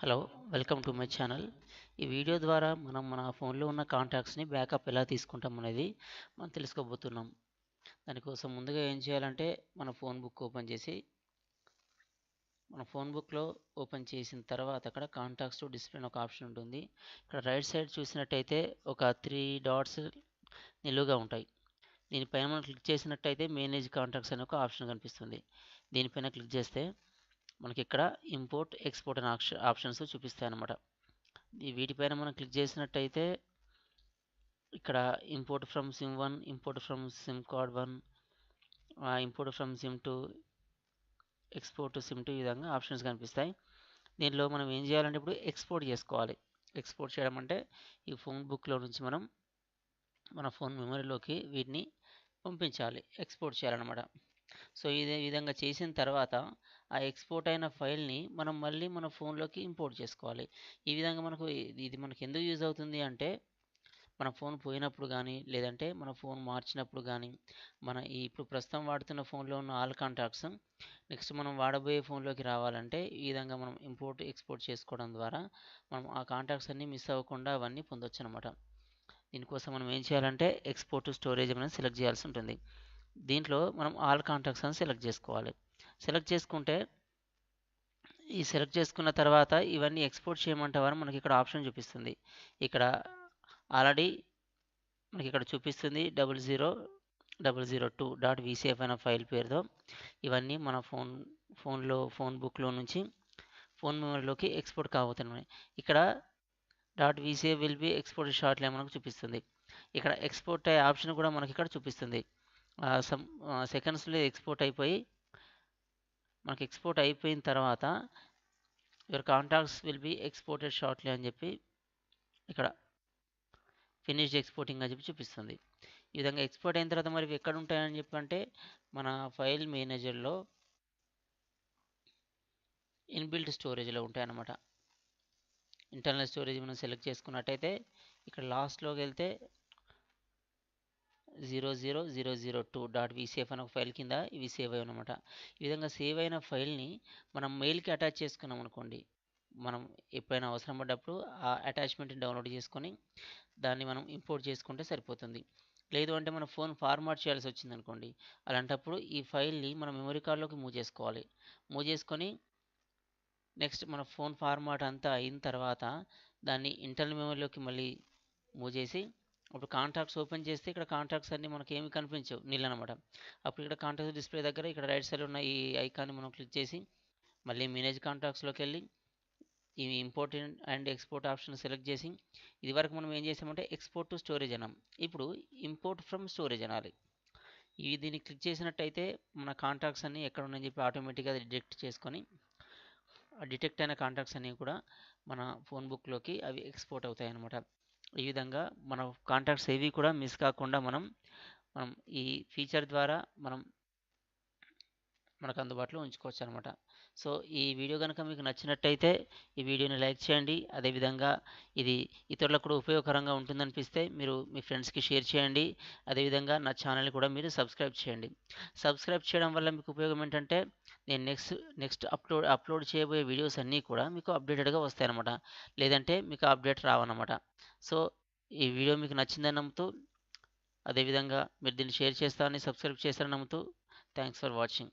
Hello, welcome to my channel. ఈ video ద్వారా మనం మన ఫోన్లో ఉన్న కాంటాక్ట్స్ని బ్యాకప్ ఎలా తీసుకుంటాం అనేది మనం తెలుసుకోబోతున్నాం. దానికోసం ముందుగా ఏం చేయాలంటే మన ఫోన్ బుక్ ఓపెన్ చేసి మన ఫోన్ బుక్లో ఓపెన్ చేసిన తర్వాత అక్కడ కాంటాక్ట్స్ టు డిస్ప్లే అని ఒక ఆప్షన్ ఉంటుంది. ఇక్కడ రైట్ సైడ్ చూసినట్టయితే ఒక 3 డాట్స్ నిలువుగా ఉంటాయి. దీనిపైన మనం క్లిక్ చేసినట్టయితే మేనేజ్ కాంటాక్ట్స్ అనే ఒక ఆప్షన్ కనిపిస్తుంది. దీనిపైన క్లిక్ చేస్తే మనకి ఇక్కడ ఇంపోర్ట్ ఎక్స్పోర్ట్ అనే ఆప్షన్స్ చూపిస్తాయి అన్నమాట. వీటిపైన మనం క్లిక్ చేసినట్టయితే ఇక్కడ import from SIM 1, import from SIM card 1, import from SIM 2, export SIM 2 ఈ విధంగా ఆప్షన్స్ కనిపిస్తాయి. దీనిలో మనం ఏం చేయాలంటే ఇప్పుడు ఎక్స్పోర్ట్ చేసుకోవాలి. ఎక్స్పోర్ట్ చేయడం అంటే ఈ ఫోన్ బుక్లో నుంచి మనం మన ఫోన్ మెమరీలోకి వీటిని పంపించాలి, ఎక్స్పోర్ట్ చేయాలన్నమాట. సో ఇదే విధంగా చేసిన తర్వాత ఆ ఎక్స్పోర్ట్ అయిన ఫైల్ని మనం మళ్ళీ మన ఫోన్లోకి ఇంపోర్ట్ చేసుకోవాలి. ఈ విధంగా ఇది మనకు ఎందుకు యూజ్ అవుతుంది అంటే మన ఫోన్ పోయినప్పుడు కానీ, లేదంటే మన ఫోన్ మార్చినప్పుడు కానీ, ఇప్పుడు ప్రస్తుతం వాడుతున్న ఫోన్లో ఉన్న ఆల్ కాంటాక్ట్స్ నెక్స్ట్ మనం వాడబోయే ఫోన్లోకి రావాలంటే ఈ విధంగా మనం ఇంపోర్ట్ ఎక్స్పోర్ట్ చేసుకోవడం ద్వారా మనం ఆ కాంటాక్ట్స్ అన్నీ మిస్ అవ్వకుండా అవన్నీ పొందొచ్చు అనమాట. దీనికోసం మనం ఏం చేయాలంటే ఎక్స్పోర్ట్ టు స్టోరేజ్ అనేది సెలెక్ట్ చేయాల్సి ఉంటుంది. దీంట్లో మనం ఆల్ కాంటాక్ట్స్ అని సెలెక్ట్ చేసుకోవాలి. సెలెక్ట్ చేసుకుంటే సెలెక్ట్ చేసుకున్న తర్వాత ఇవన్నీ ఎక్స్పోర్ట్ చేయమంటావని మనకి ఇక్కడ ఆప్షన్ చూపిస్తుంది. ఇక్కడ ఆల్రెడీ మనకి ఇక్కడ చూపిస్తుంది 00002.vcf అనే ఫైల్ పేరుతో ఇవన్నీ మన ఫోన్ బుక్లో నుంచి ఫోన్ మెమరీలోకి ఎక్స్పోర్ట్ కాబోతున్నాయి. ఇక్కడ .vcf will be export shortly మనకు చూపిస్తుంది. ఇక్కడ ఎక్స్పోర్ట్ అయ్యే ఆప్షన్ కూడా మనకి ఇక్కడ చూపిస్తుంది. సెకండ్స్లో ఎక్స్పోర్ట్ అయిపోయి మనకి ఎక్స్పోర్ట్ అయిపోయిన తర్వాత your contacts will be exported shortly అని చెప్పి ఇక్కడ ఫినిష్డ్ ఎక్స్పోర్టింగ్ అని చెప్పి చూపిస్తుంది. ఈ విధంగా ఎక్స్పోర్ట్ అయిన తర్వాత మరి ఎక్కడ ఉంటాయని చెప్పంటే మన ఫైల్ మేనేజర్లో ఇన్బిల్ట్ స్టోరేజ్లో ఉంటాయన్నమాట. ఇంటర్నల్ స్టోరేజ్ మనం సెలెక్ట్ చేసుకున్నట్టయితే ఇక్కడ లాస్ట్లోకి వెళ్తే 00002.vcf అనే ఒక ఫైల్ కింద ఇవి సేవ్ అయ్యి అనమాట. ఈ విధంగా సేవ్ అయిన ఫైల్ని మనం మెయిల్కి అటాచ్ చేసుకున్నాం అనుకోండి, మనం ఎప్పుడైనా అవసరం పడ్డప్పుడు ఆ అటాచ్మెంట్ని డౌన్లోడ్ చేసుకొని దాన్ని మనం ఇంపోర్ట్ చేసుకుంటే సరిపోతుంది. లేదు అంటే మన ఫోన్ ఫార్మాట్ చేయాల్సి వచ్చింది అనుకోండి, అలాంటప్పుడు ఈ ఫైల్ని మన మెమరీ కార్డ్లోకి మూవ్ చేసుకోవాలి. మూవ్ చేసుకొని నెక్స్ట్ మన ఫోన్ ఫార్మాట్ అంతా అయిన తర్వాత దాన్ని ఇంటర్నల్ మెమరీలోకి మళ్ళీ మూవ్ చేసి అప్పుడు కాంటాక్ట్స్ ఓపెన్ చేస్తే ఇక్కడ కాంటాక్ట్స్ అన్నీ మనకి ఏమి కనిపించవు, నీళ్ళు అనమాట. అప్పుడు ఇక్కడ కాంటాక్ట్స్ డిస్ప్లే దగ్గర ఇక్కడ రైట్ సైడ్ ఉన్న ఈ ఐకాన్ని మనం క్లిక్ చేసి మళ్ళీ మేనేజ్ కాంటాక్ట్స్లోకి వెళ్ళి ఈ important and export option select చేసి ఇది వరకు మనం ఏం చేసామంటే ఎక్స్పోర్ట్ టు స్టోరేజ్ అన్నాం, ఇప్పుడు ఇంపోర్ట్ ఫ్రమ్ స్టోరేజ్ అనాలి. దీన్ని క్లిక్ చేసినట్టయితే మన కాంటాక్ట్స్ అన్నీ ఎక్కడ ఉన్నాయని చెప్పి ఆటోమేటిక్గా డిటెక్ట్ చేసుకొని ఆ డిటెక్ట్ అయిన కాంటాక్ట్స్ అన్నీ కూడా మన ఫోన్ బుక్లోకి అవి ఎక్స్పోర్ట్ అవుతాయి అన్నమాట. ఈ విధంగా మన కాంటాక్ట్స్ ఏవి కూడా మిస్ కాకుండా మనం ఈ ఫీచర్ ద్వారా మనకు అందుబాటులో ఉంచుకోవచ్చు అనమాట. సో ఈ వీడియో కనుక మీకు నచ్చినట్టయితే ఈ వీడియోని లైక్ చేయండి. అదేవిధంగా ఇది ఇతరులకు కూడా ఉపయోగకరంగా ఉంటుందనిపిస్తే మీరు మీ ఫ్రెండ్స్కి షేర్ చేయండి. అదేవిధంగా నా ఛానల్ని కూడా మీరు సబ్స్క్రైబ్ చేయండి. సబ్స్క్రైబ్ చేయడం వల్ల మీకు ఉపయోగం ఏంటంటే నేను నెక్స్ట్ అప్లోడ్ చేయబోయే వీడియోస్ అన్నీ కూడా మీకు అప్డేటెడ్గా వస్తాయి అన్నమాట. లేదంటే మీకు అప్డేట్ రావన్నమాట. సో ఈ వీడియో మీకు నచ్చిందని నమ్ముతూ, అదేవిధంగా మీరు దీన్ని షేర్ చేస్తారని, సబ్స్క్రైబ్ చేస్తారని నమ్ముతూ, థ్యాంక్స్ ఫర్ వాచింగ్.